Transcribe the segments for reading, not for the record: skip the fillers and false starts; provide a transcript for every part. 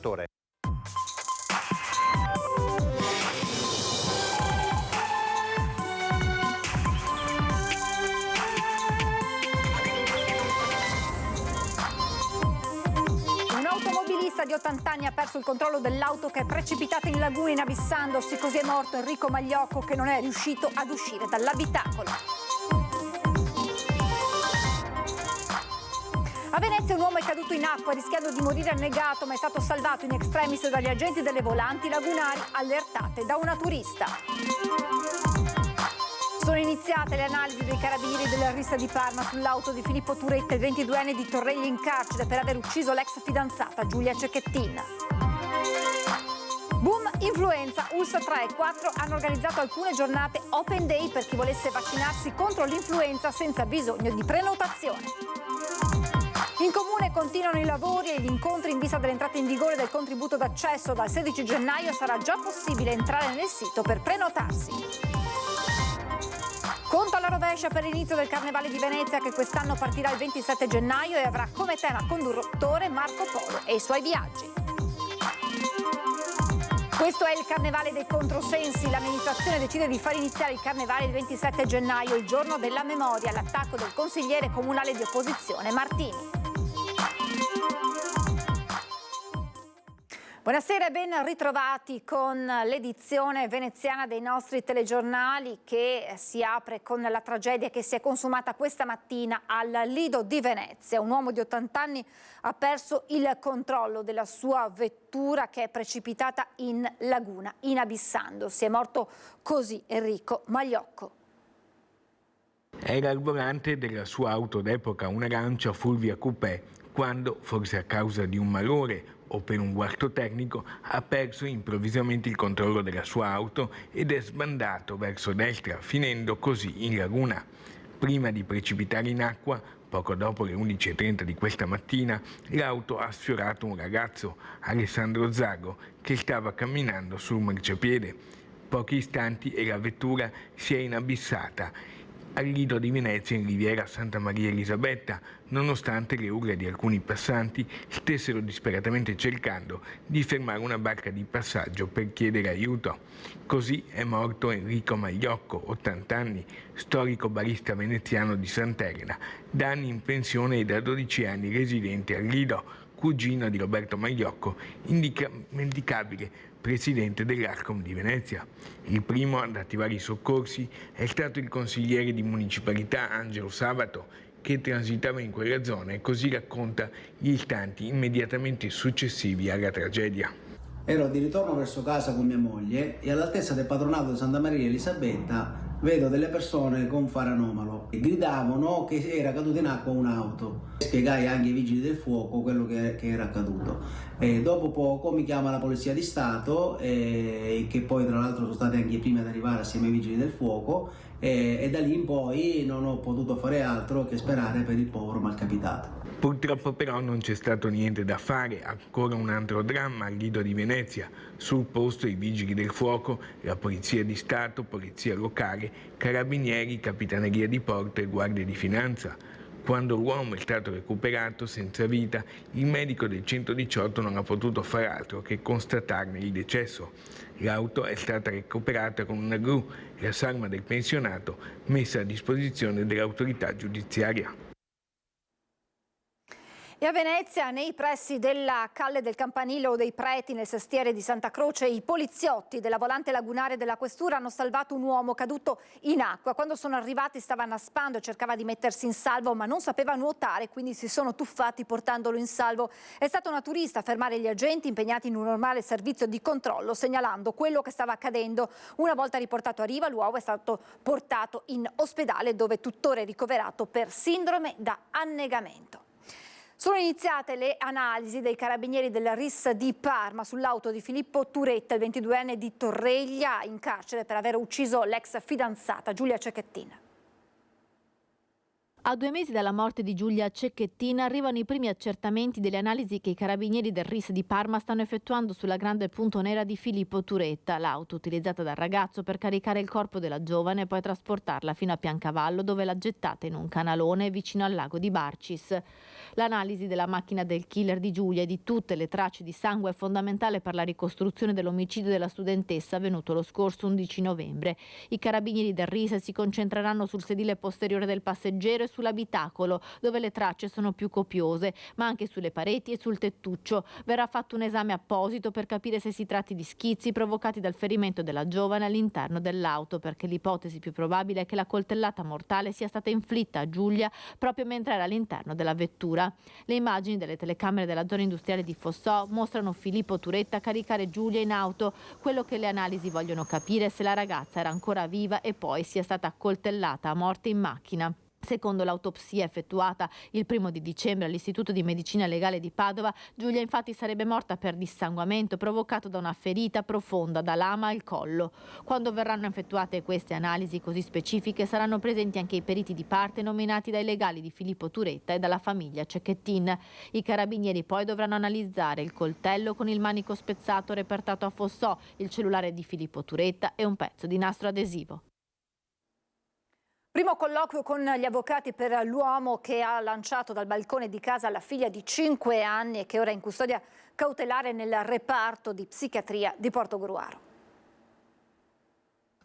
Dottore. Un automobilista di 80 anni ha perso il controllo dell'auto che è precipitata in laguna inabissandosi, così è morto Enrico Magliocco, che non è riuscito ad uscire dall'abitacolo. A Venezia un uomo è caduto in acqua rischiando di morire annegato, ma è stato salvato in extremis dagli agenti delle volanti lagunari allertate da una turista. Sono iniziate le analisi dei carabinieri della RIS di Parma sull'auto di Filippo Turetta, il 22enne di Torreglia, in carcere per aver ucciso l'ex fidanzata Giulia Cecchettin. Boom influenza, ULSS 3 e 4 hanno organizzato alcune giornate Open Day per chi volesse vaccinarsi contro l'influenza senza bisogno di prenotazione. In comune continuano i lavori e gli incontri in vista dell'entrata in vigore del contributo d'accesso. Dal 16 gennaio sarà già possibile entrare nel sito per prenotarsi. Conto alla rovescia per l'inizio del Carnevale di Venezia, che quest'anno partirà il 27 gennaio e avrà come tema conduttore Marco Polo e i suoi viaggi. Questo è il Carnevale dei controsensi. L'amministrazione decide di far iniziare il Carnevale il 27 gennaio, il giorno della memoria, l'attacco del consigliere comunale di opposizione Martini. Buonasera e ben ritrovati con l'edizione veneziana dei nostri telegiornali, che si apre con la tragedia che si è consumata questa mattina al Lido di Venezia. Un uomo di 80 anni ha perso il controllo della sua vettura che è precipitata in laguna, inabissandosi. È morto così Enrico Magliocco. Era al volante della sua auto d'epoca, una Lancia Fulvia Coupé, quando, forse a causa di un malore o per un guasto tecnico, ha perso improvvisamente il controllo della sua auto ed è sbandato verso destra, finendo così in laguna. Prima di precipitare in acqua, poco dopo le 11:30 di questa mattina, l'auto ha sfiorato un ragazzo, Alessandro Zago, che stava camminando sul marciapiede. Pochi istanti e la vettura si è inabissata al Lido di Venezia in Riviera Santa Maria Elisabetta, nonostante le urla di alcuni passanti stessero disperatamente cercando di fermare una barca di passaggio per chiedere aiuto. Così è morto Enrico Magliocco, 80 anni, storico barista veneziano di Sant'Elena, da anni in pensione e da 12 anni residente al Lido, cugino di Roberto Magliocco, indimenticabile presidente dell'Arcom di Venezia. Il primo ad attivare i soccorsi è stato il consigliere di municipalità Angelo Sabato, che transitava in quella zona, e così racconta gli istanti immediatamente successivi alla tragedia. Ero di ritorno verso casa con mia moglie e all'altezza del patronato di Santa Maria Elisabetta vedo delle persone con fare anomalo e gridavano che era caduta in acqua un'auto. Spiegai anche ai vigili del fuoco quello che era accaduto. Dopo poco mi chiama la Polizia di Stato, che poi tra l'altro sono stati anche i primi ad arrivare assieme ai vigili del fuoco, e da lì in poi non ho potuto fare altro che sperare per il povero malcapitato. Purtroppo però non c'è stato niente da fare, ancora un altro dramma al Lido di Venezia. Sul posto i vigili del fuoco, la Polizia di Stato, Polizia locale, Carabinieri, Capitaneria di Porto e Guardia di Finanza. Quando l'uomo è stato recuperato senza vita, il medico del 118 non ha potuto far altro che constatarne il decesso. L'auto è stata recuperata con una gru, la salma del pensionato messa a disposizione dell'autorità giudiziaria. E a Venezia, nei pressi della Calle del Campanile o dei Preti, nel sestiere di Santa Croce, i poliziotti della volante lagunare della questura hanno salvato un uomo caduto in acqua. Quando sono arrivati stava naspando, cercava di mettersi in salvo, ma non sapeva nuotare, quindi si sono tuffati portandolo in salvo. È stata una turista a fermare gli agenti impegnati in un normale servizio di controllo, segnalando quello che stava accadendo. Una volta riportato a riva, l'uomo è stato portato in ospedale, dove tuttora è ricoverato per sindrome da annegamento. Sono iniziate le analisi dei carabinieri della RIS di Parma sull'auto di Filippo Turetta, il 22enne di Torreglia, in carcere per aver ucciso l'ex fidanzata Giulia Cecchettin. A 2 mesi dalla morte di Giulia Cecchettin arrivano i primi accertamenti delle analisi che i carabinieri del RIS di Parma stanno effettuando sulla grande punto nera di Filippo Turetta, l'auto utilizzata dal ragazzo per caricare il corpo della giovane e poi trasportarla fino a Piancavallo, dove l'ha gettata in un canalone vicino al lago di Barcis. L'analisi della macchina del killer di Giulia e di tutte le tracce di sangue è fondamentale per la ricostruzione dell'omicidio della studentessa avvenuto lo scorso 11 novembre. I carabinieri del RIS si concentreranno sul sedile posteriore del passeggero e sull'abitacolo, dove le tracce sono più copiose, ma anche sulle pareti e sul tettuccio. Verrà fatto un esame apposito per capire se si tratti di schizzi provocati dal ferimento della giovane all'interno dell'auto, perché l'ipotesi più probabile è che la coltellata mortale sia stata inflitta a Giulia proprio mentre era all'interno della vettura. Le immagini delle telecamere della zona industriale di Fossò mostrano Filippo Turetta caricare Giulia in auto. Quello che le analisi vogliono capire è se la ragazza era ancora viva e poi sia stata accoltellata a morte in macchina. Secondo l'autopsia effettuata il 1° di dicembre all'Istituto di Medicina Legale di Padova, Giulia infatti sarebbe morta per dissanguamento provocato da una ferita profonda da lama al collo. Quando verranno effettuate queste analisi così specifiche saranno presenti anche i periti di parte nominati dai legali di Filippo Turetta e dalla famiglia Cecchettin. I carabinieri poi dovranno analizzare il coltello con il manico spezzato repertato a Fossò, il cellulare di Filippo Turetta e un pezzo di nastro adesivo. Primo colloquio con gli avvocati per l'uomo che ha lanciato dal balcone di casa la figlia di 5 anni e che ora è in custodia cautelare nel reparto di psichiatria di Portogruaro.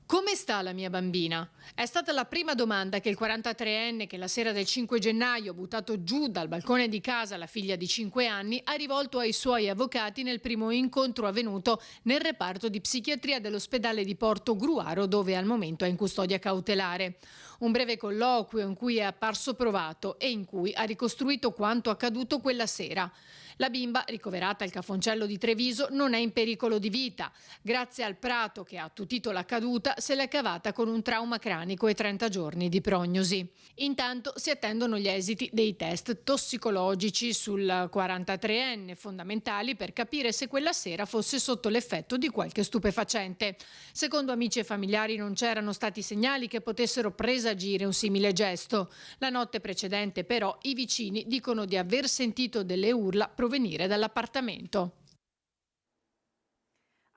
Come sta la mia bambina? È stata la prima domanda che il 43enne, che la sera del 5 gennaio ha buttato giù dal balcone di casa la figlia di 5 anni, ha rivolto ai suoi avvocati nel primo incontro avvenuto nel reparto di psichiatria dell'ospedale di Portogruaro, dove al momento è in custodia cautelare. Un breve colloquio in cui è apparso provato e in cui ha ricostruito quanto accaduto quella sera. La bimba, ricoverata al Cafoncello di Treviso, non è in pericolo di vita. Grazie al prato che ha attutito la caduta, se l'è cavata con un trauma cranico e 30 giorni di prognosi. Intanto si attendono gli esiti dei test tossicologici sul 43enne, fondamentali per capire se quella sera fosse sotto l'effetto di qualche stupefacente. Secondo amici e familiari non c'erano stati segnali che potessero presagire un simile gesto. La notte precedente, però, i vicini dicono di aver sentito delle urla provenire dall'appartamento.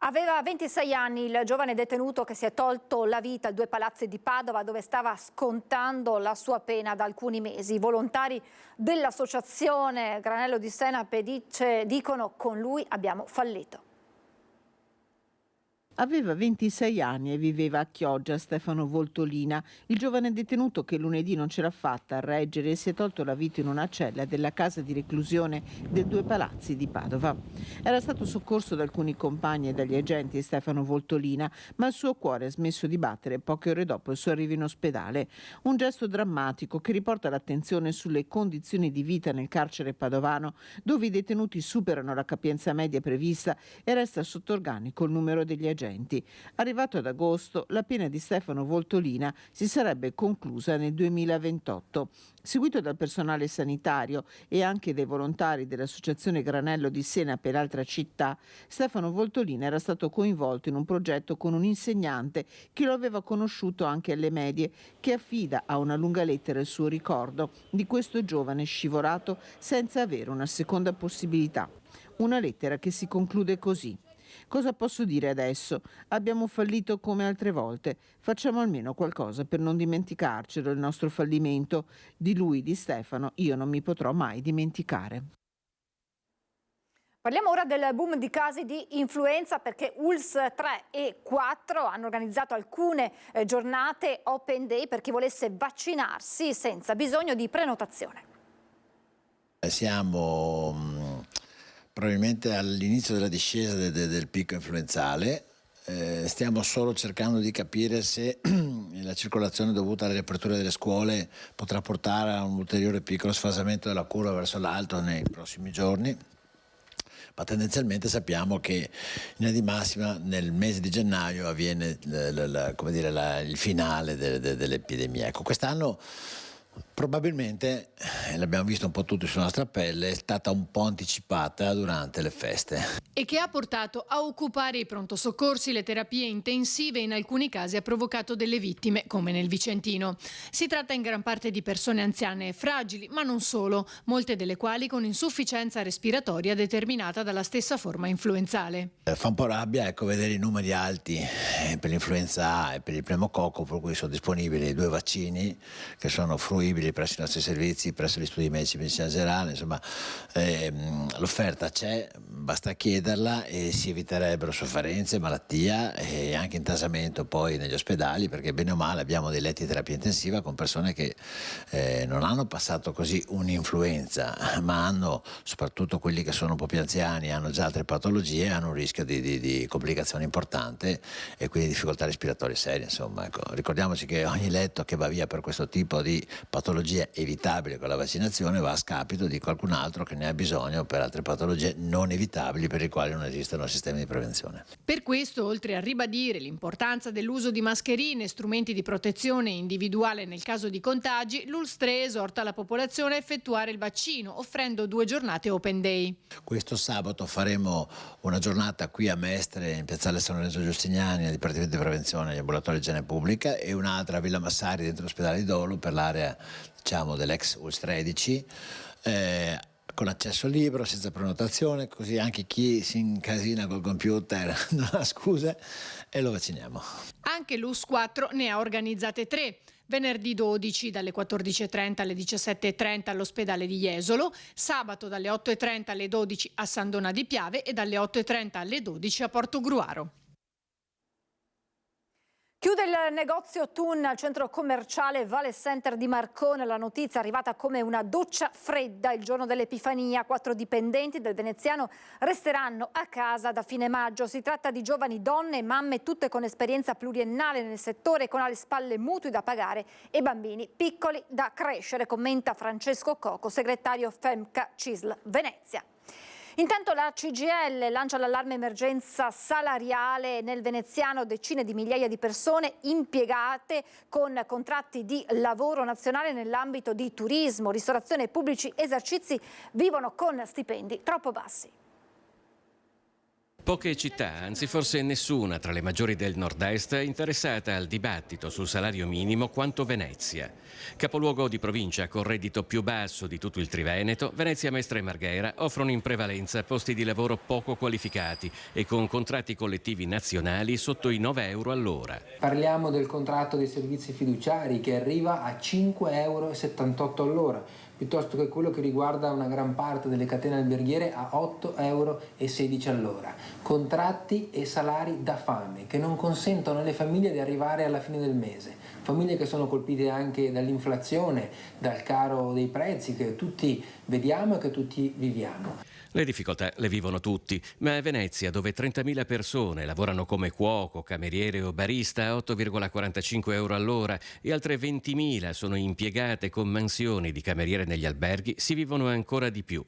Aveva 26 anni il giovane detenuto che si è tolto la vita a Due Palazzi di Padova, dove stava scontando la sua pena da alcuni mesi. I volontari dell'associazione Granello di Senape dicono: con lui abbiamo fallito. Aveva 26 anni e viveva a Chioggia Stefano Voltolina, il giovane detenuto che lunedì non ce l'ha fatta a reggere e si è tolto la vita in una cella della casa di reclusione del Due Palazzi di Padova. Era stato soccorso da alcuni compagni e dagli agenti di Stefano Voltolina, ma il suo cuore ha smesso di battere poche ore dopo il suo arrivo in ospedale. Un gesto drammatico che riporta l'attenzione sulle condizioni di vita nel carcere padovano, dove i detenuti superano la capienza media prevista e resta sotto organico il numero degli agenti. Arrivato ad agosto, la pena di Stefano Voltolina si sarebbe conclusa nel 2028. Seguito dal personale sanitario e anche dai volontari dell'associazione Granello di Senape e l'altra città, Stefano Voltolina era stato coinvolto in un progetto con un insegnante che lo aveva conosciuto anche alle medie, che affida a una lunga lettera il suo ricordo di questo giovane scivolato senza avere una seconda possibilità. Una lettera che si conclude così: cosa posso dire adesso? Abbiamo fallito come altre volte. Facciamo almeno qualcosa per non dimenticarcelo, il nostro fallimento. Di lui, di Stefano, io non mi potrò mai dimenticare. Parliamo ora del boom di casi di influenza, perché ULSS 3 e 4 hanno organizzato alcune giornate open day per chi volesse vaccinarsi senza bisogno di prenotazione. Siamo probabilmente all'inizio della discesa del picco influenzale. Stiamo solo cercando di capire se la circolazione dovuta alle riaperture delle scuole potrà portare a un ulteriore piccolo sfasamento della curva verso l'alto nei prossimi giorni, ma tendenzialmente sappiamo che in linea di massima nel mese di gennaio avviene il finale dell'epidemia. Ecco, quest'anno Probabilmente, l'abbiamo visto un po' tutti sulla nostra pelle, è stata un po' anticipata durante le feste. E che ha portato a occupare i pronto soccorsi, le terapie intensive e in alcuni casi ha provocato delle vittime, come nel Vicentino. Si tratta in gran parte di persone anziane e fragili, ma non solo, molte delle quali con insufficienza respiratoria determinata dalla stessa forma influenzale. Fa un po' rabbia, vedere i numeri alti per l'influenza A e per il pneumococco, per cui sono disponibili 2 vaccini che sono fruibili presso i nostri servizi, presso gli studi medici di medicina generale. Insomma, l'offerta c'è, basta chiederla e si eviterebbero sofferenze, malattia e anche intasamento poi negli ospedali, perché bene o male abbiamo dei letti di terapia intensiva con persone che non hanno passato così un'influenza, ma hanno, soprattutto quelli che sono un po' più anziani, hanno già altre patologie, hanno un rischio di complicazione importante e quindi difficoltà respiratorie serie. Insomma, ricordiamoci che ogni letto che va via per questo tipo di patologia evitabile con la vaccinazione va a scapito di qualcun altro che ne ha bisogno per altre patologie non evitabili per le quali non esistono sistemi di prevenzione. Per questo, oltre a ribadire l'importanza dell'uso di mascherine e strumenti di protezione individuale nel caso di contagi, l'ULSS 3 esorta la popolazione a effettuare il vaccino, offrendo 2 giornate open day. Questo sabato faremo una giornata qui a Mestre, in piazzale San Lorenzo Giustiniani, nel Dipartimento di Prevenzione agli ambulatori di igiene pubblica, e un'altra a Villa Massari dentro l'ospedale di Dolo per l'area dell'ex ULSS 13, con accesso libero, senza prenotazione, così anche chi si incasina col computer non ha scuse e lo vacciniamo. Anche l'ULSS 4 ne ha organizzate 3. Venerdì 12 dalle 14.30 alle 17.30 all'ospedale di Jesolo, sabato dalle 8.30 alle 12 a San Donà di Piave e dalle 8.30 alle 12 a Portogruaro. Chiude il negozio Thun al centro commerciale Vale Center di Marcone. La notizia è arrivata come una doccia fredda il giorno dell'Epifania. 4 dipendenti del veneziano resteranno a casa da fine maggio. Si tratta di giovani donne e mamme, tutte con esperienza pluriennale nel settore, con alle spalle mutui da pagare e bambini piccoli da crescere, commenta Francesco Coco, segretario FEMCA CISL Venezia. Intanto la CGIL lancia l'allarme emergenza salariale nel veneziano. Decine di migliaia di persone impiegate con contratti di lavoro nazionale nell'ambito di turismo, ristorazione e pubblici esercizi vivono con stipendi troppo bassi. Poche città, anzi forse nessuna tra le maggiori del nord-est è interessata al dibattito sul salario minimo quanto Venezia. Capoluogo di provincia con reddito più basso di tutto il Triveneto, Venezia, Mestre e Marghera offrono in prevalenza posti di lavoro poco qualificati e con contratti collettivi nazionali sotto i 9 euro all'ora. Parliamo del contratto dei servizi fiduciari che arriva a 5,78 euro all'ora, piuttosto che quello che riguarda una gran parte delle catene alberghiere a 8,16 euro all'ora. Contratti e salari da fame che non consentono alle famiglie di arrivare alla fine del mese. Famiglie che sono colpite anche dall'inflazione, dal caro dei prezzi che tutti vediamo e che tutti viviamo. Le difficoltà le vivono tutti, ma a Venezia, dove 30.000 persone lavorano come cuoco, cameriere o barista a 8,45 euro all'ora e altre 20.000 sono impiegate con mansioni di cameriere negli alberghi, si vivono ancora di più,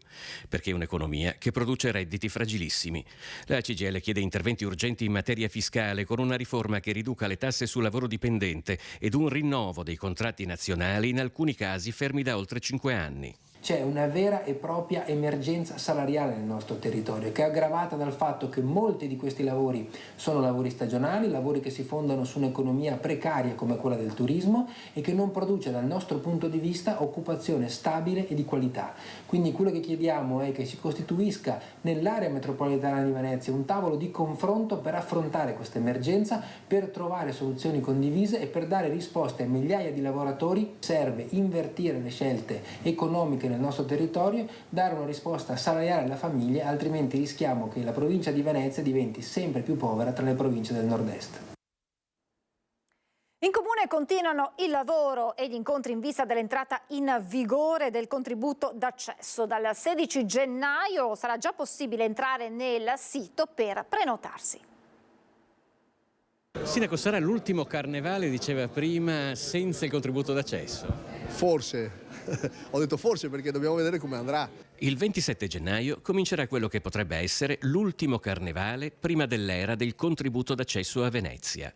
perché è un'economia che produce redditi fragilissimi. La CGIL chiede interventi urgenti in materia fiscale con una riforma che riduca le tasse sul lavoro dipendente ed un rinnovo dei contratti nazionali, in alcuni casi fermi da oltre 5 anni. C'è una vera e propria emergenza salariale nel nostro territorio, che è aggravata dal fatto che molti di questi lavori sono lavori stagionali, lavori che si fondano su un'economia precaria come quella del turismo e che non produce dal nostro punto di vista occupazione stabile e di qualità. Quindi quello che chiediamo è che si costituisca nell'area metropolitana di Venezia un tavolo di confronto per affrontare questa emergenza, per trovare soluzioni condivise e per dare risposte a migliaia di lavoratori. Serve invertire le scelte economiche nel nostro territorio, dare una risposta salariale alle famiglie, altrimenti rischiamo che la provincia di Venezia diventi sempre più povera tra le province del nord-est. In Comune continuano il lavoro e gli incontri in vista dell'entrata in vigore del contributo d'accesso. Dal 16 gennaio sarà già possibile entrare nel sito per prenotarsi. Sindaco, sarà l'ultimo carnevale, diceva prima, senza il contributo d'accesso? Forse, ho detto forse perché dobbiamo vedere come andrà. Il 27 gennaio comincerà quello che potrebbe essere l'ultimo carnevale prima dell'era del contributo d'accesso a Venezia.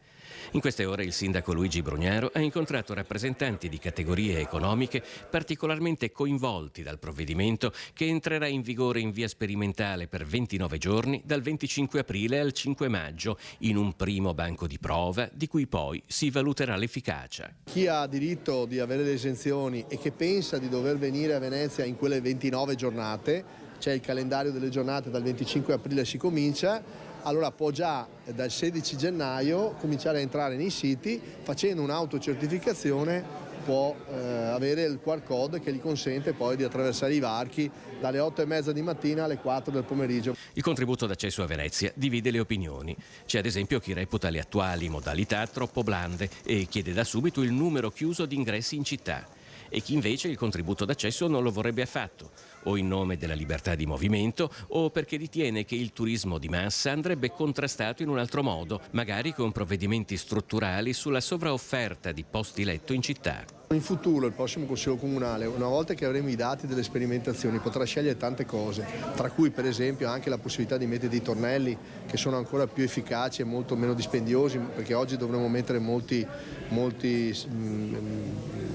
In queste ore il sindaco Luigi Brugnaro ha incontrato rappresentanti di categorie economiche particolarmente coinvolti dal provvedimento che entrerà in vigore in via sperimentale per 29 giorni dal 25 aprile al 5 maggio in un primo banco di prova di cui poi si valuterà l'efficacia. Chi ha diritto di avere le esenzioni e che pensa di dover venire a Venezia in quelle 29 giornate, c'è il calendario delle giornate, dal 25 aprile si comincia, allora può già dal 16 gennaio cominciare a entrare nei siti, facendo un'autocertificazione può avere il QR code che gli consente poi di attraversare i varchi dalle 8:30 di mattina alle 4 del pomeriggio. Il contributo d'accesso a Venezia divide le opinioni. C'è ad esempio chi reputa le attuali modalità troppo blande e chiede da subito il numero chiuso di ingressi in città. E chi invece il contributo d'accesso non lo vorrebbe affatto, o in nome della libertà di movimento o perché ritiene che il turismo di massa andrebbe contrastato in un altro modo, magari con provvedimenti strutturali sulla sovraofferta di posti letto in città. In futuro il prossimo Consiglio Comunale, una volta che avremo i dati delle sperimentazioni, potrà scegliere tante cose, tra cui per esempio anche la possibilità di mettere dei tornelli che sono ancora più efficaci e molto meno dispendiosi, perché oggi dovremo mettere molti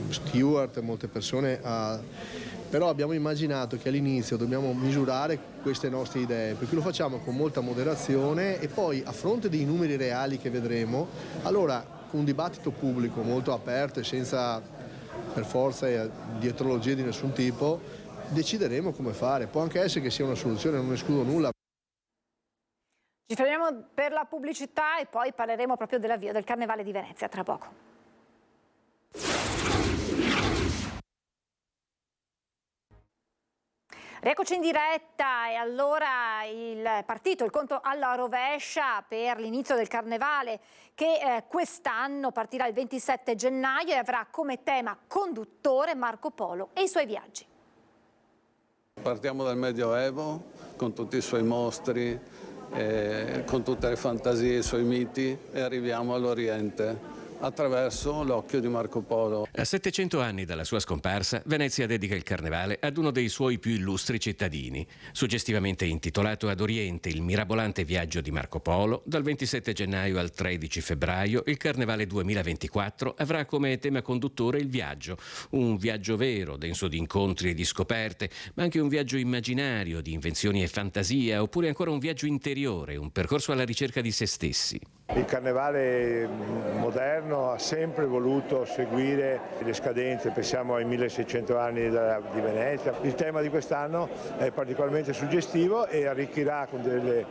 steward, molte persone però abbiamo immaginato che all'inizio dobbiamo misurare queste nostre idee, per cui lo facciamo con molta moderazione e poi a fronte dei numeri reali che vedremo, allora con un dibattito pubblico molto aperto e senza per forza dietrologie di nessun tipo, decideremo come fare. Può anche essere che sia una soluzione, non escludo nulla. Ci fermiamo per la pubblicità e poi parleremo proprio dell'avvio del Carnevale di Venezia tra poco. Rieccoci in diretta e allora il partito, il conto alla rovescia per l'inizio del Carnevale che quest'anno partirà il 27 gennaio e avrà come tema conduttore Marco Polo e i suoi viaggi. Partiamo dal Medioevo con tutti i suoi mostri, con tutte le fantasie, i suoi miti e arriviamo all'Oriente attraverso l'occhio di Marco Polo. A 700 anni dalla sua scomparsa, Venezia dedica il Carnevale ad uno dei suoi più illustri cittadini. Suggestivamente intitolato Ad Oriente, il mirabolante viaggio di Marco Polo, dal 27 gennaio al 13 febbraio, il Carnevale 2024 avrà come tema conduttore il viaggio. Un viaggio vero, denso di incontri e di scoperte, ma anche un viaggio immaginario, di invenzioni e fantasia, oppure ancora un viaggio interiore, un percorso alla ricerca di se stessi. Il Carnevale moderno ha sempre voluto seguire le scadenze, pensiamo ai 1600 anni di Venezia. Il tema di quest'anno è particolarmente suggestivo e arricchirà con delle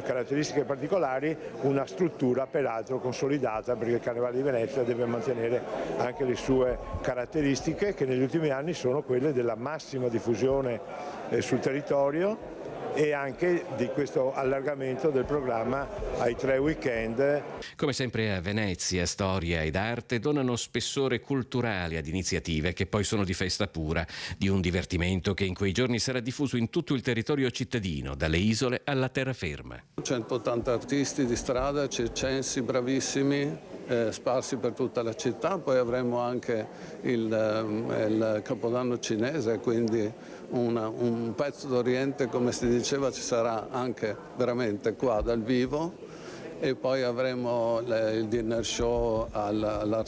caratteristiche particolari una struttura peraltro consolidata, perché il Carnevale di Venezia deve mantenere anche le sue caratteristiche che negli ultimi anni sono quelle della massima diffusione sul territorio e anche di questo allargamento del programma ai 3 weekend. Come sempre a Venezia, storia ed arte donano spessore culturale ad iniziative che poi sono di festa pura, di un divertimento che in quei giorni sarà diffuso in tutto il territorio cittadino, dalle isole alla terraferma. 180 artisti di strada, circensi bravissimi, sparsi per tutta la città, poi avremo anche il Capodanno cinese, quindi un pezzo d'Oriente, come si diceva, ci sarà anche veramente qua dal vivo e poi avremo il dinner show al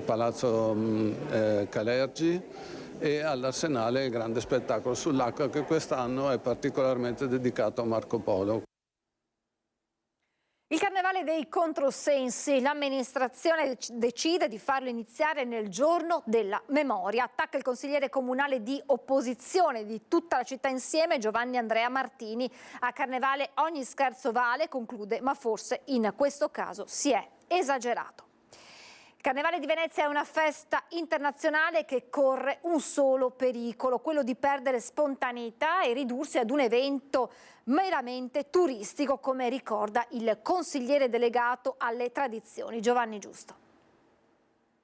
Palazzo Calergi e all'Arsenale il grande spettacolo sull'acqua che quest'anno è particolarmente dedicato a Marco Polo. Il Carnevale dei controsensi, l'amministrazione decide di farlo iniziare nel giorno della memoria. Attacca il consigliere comunale di opposizione di tutta la città insieme, Giovanni Andrea Martini. A Carnevale ogni scherzo vale, conclude, ma forse in questo caso si è esagerato. Il Carnevale di Venezia è una festa internazionale che corre un solo pericolo, quello di perdere spontaneità e ridursi ad un evento meramente turistico, come ricorda il consigliere delegato alle tradizioni Giovanni Giusto.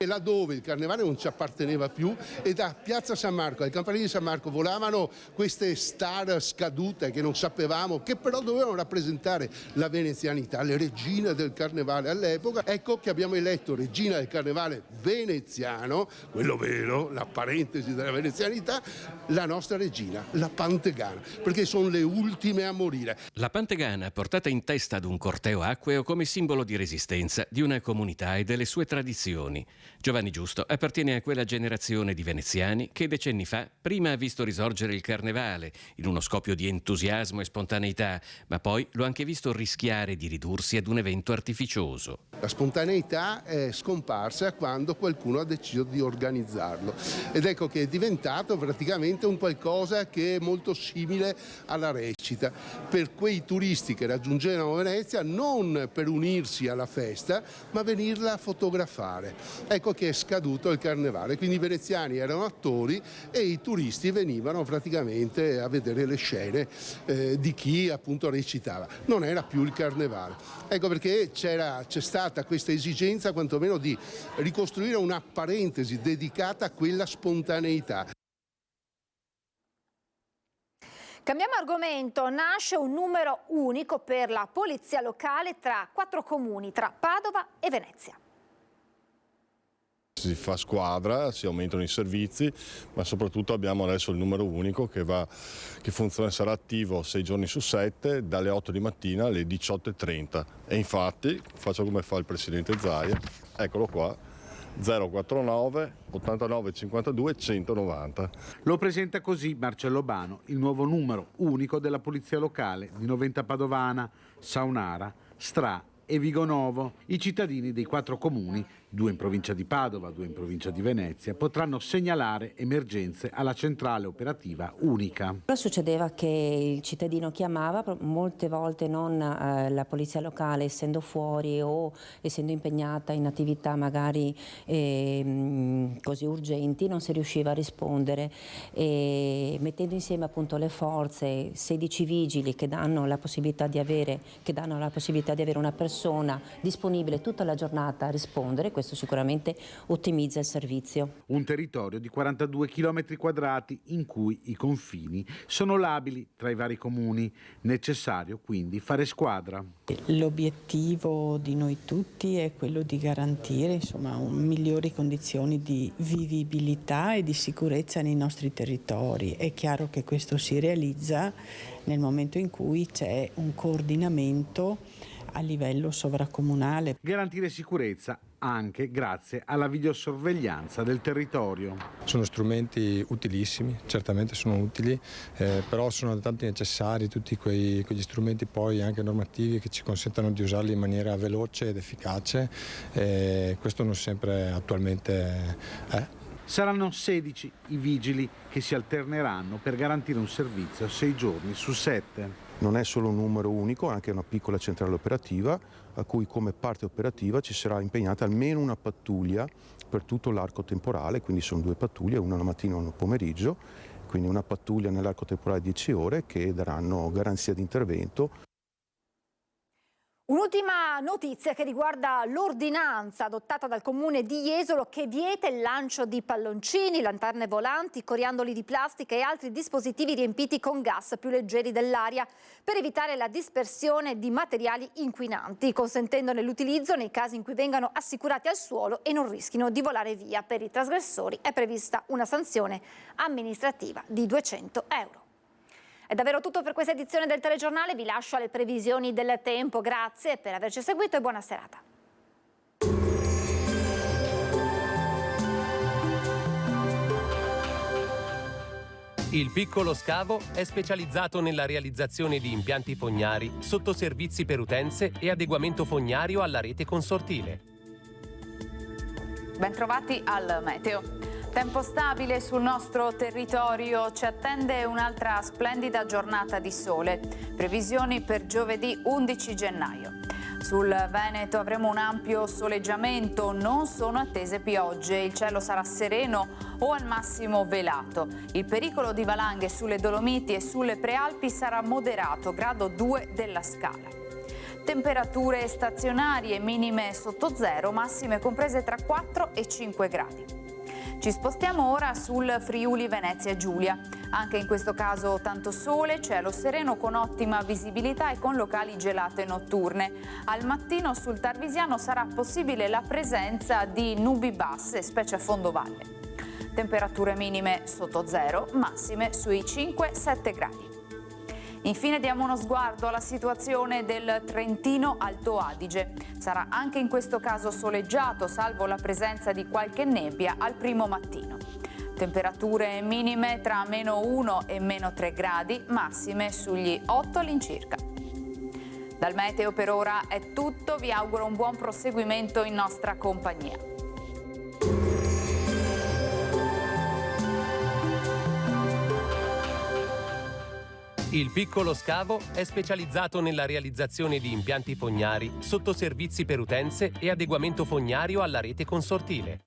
E laddove il carnevale non ci apparteneva più, e da Piazza San Marco al campanile di San Marco volavano queste star scadute che non sapevamo, che però dovevano rappresentare la venezianità, le regine del carnevale all'epoca. Ecco che abbiamo eletto regina del carnevale veneziano, quello vero, la parentesi della venezianità, la nostra regina, la Pantegana, perché sono le ultime a morire. La Pantegana, portata in testa ad un corteo acqueo come simbolo di resistenza di una comunità e delle sue tradizioni. Giovanni Giusto appartiene a quella generazione di veneziani che decenni fa prima ha visto risorgere il carnevale in uno scoppio di entusiasmo e spontaneità, ma poi lo ha anche visto rischiare di ridursi ad un evento artificioso. La spontaneità è scomparsa quando qualcuno ha deciso di organizzarlo, ed ecco che è diventato praticamente un qualcosa che è molto simile alla recita per quei turisti che raggiungevano Venezia non per unirsi alla festa ma venirla a fotografare. Ecco che è scaduto il carnevale, quindi i veneziani erano attori e i turisti venivano praticamente a vedere le scene di chi appunto recitava. Non era più il carnevale. Ecco perché c'è stata questa esigenza quantomeno di ricostruire una parentesi dedicata a quella spontaneità. Cambiamo argomento, nasce un numero unico per la polizia locale tra 4 comuni, tra Padova e Venezia. Si fa squadra, si aumentano i servizi, ma soprattutto abbiamo adesso il numero unico che funziona, sarà attivo 6 giorni su 7, dalle 8 di mattina alle 18:30. E infatti, faccio come fa il presidente Zaia, eccolo qua, 049 89 52 190. Lo presenta così Marcello Bano, il nuovo numero unico della polizia locale di Noventa Padovana, Saunara, Stra e Vigonovo. I cittadini dei 4 comuni, 2 in provincia di Padova, 2 in provincia di Venezia, potranno segnalare emergenze alla centrale operativa unica. Succedeva che il cittadino chiamava, molte volte non la polizia locale, essendo fuori o essendo impegnata in attività magari così urgenti, non si riusciva a rispondere, e mettendo insieme appunto le forze, 16 vigili che danno la possibilità di avere una persona disponibile tutta la giornata a rispondere. Questo sicuramente ottimizza il servizio. Un territorio di 42 km quadrati in cui i confini sono labili tra i vari comuni, necessario quindi fare squadra. L'obiettivo di noi tutti è quello di garantire migliori condizioni di vivibilità e di sicurezza nei nostri territori. È chiaro che questo si realizza nel momento in cui c'è un coordinamento a livello sovracomunale. Garantire sicurezza anche grazie alla videosorveglianza del territorio. Sono strumenti utilissimi, certamente sono utili, però sono altrettanto necessari tutti quegli strumenti poi anche normativi che ci consentano di usarli in maniera veloce ed efficace. Questo non sempre attualmente è. Saranno 16 i vigili che si alterneranno per garantire un servizio 6 giorni su 7. Non è solo un numero unico, è anche una piccola centrale operativa a cui come parte operativa ci sarà impegnata almeno una pattuglia per tutto l'arco temporale, quindi sono 2 pattuglie, una la mattina e una pomeriggio, quindi una pattuglia nell'arco temporale di 10 ore che daranno garanzia di intervento. Un'ultima notizia che riguarda l'ordinanza adottata dal comune di Jesolo che vieta il lancio di palloncini, lanterne volanti, coriandoli di plastica e altri dispositivi riempiti con gas più leggeri dell'aria per evitare la dispersione di materiali inquinanti, consentendone l'utilizzo nei casi in cui vengano assicurati al suolo e non rischino di volare via. Per i trasgressori è prevista una sanzione amministrativa di 200 euro. È davvero tutto per questa edizione del telegiornale, vi lascio alle previsioni del tempo, grazie per averci seguito e buona serata. Il Piccolo Scavo è specializzato nella realizzazione di impianti fognari, sottoservizi per utenze e adeguamento fognario alla rete consortile. Bentrovati al meteo. Tempo stabile sul nostro territorio, ci attende un'altra splendida giornata di sole. Previsioni per giovedì 11 gennaio. Sul Veneto avremo un ampio soleggiamento, non sono attese piogge, il cielo sarà sereno o al massimo velato. Il pericolo di valanghe sulle Dolomiti e sulle Prealpi sarà moderato, grado 2 della scala. Temperature stazionarie minime sotto zero, massime comprese tra 4 e 5 gradi. Ci spostiamo ora sul Friuli Venezia Giulia. Anche in questo caso tanto sole, cielo sereno con ottima visibilità e con locali gelate notturne. Al mattino sul Tarvisiano sarà possibile la presenza di nubi basse, specie a fondovalle. Temperature minime sotto zero, massime sui 5-7 gradi. Infine diamo uno sguardo alla situazione del Trentino Alto Adige. Sarà anche in questo caso soleggiato, salvo la presenza di qualche nebbia al primo mattino. Temperature minime tra -1 e -3 gradi, massime sugli 8 all'incirca. Dal meteo per ora è tutto, vi auguro un buon proseguimento in nostra compagnia. Il Piccolo Scavo è specializzato nella realizzazione di impianti fognari, sottoservizi per utenze e adeguamento fognario alla rete consortile.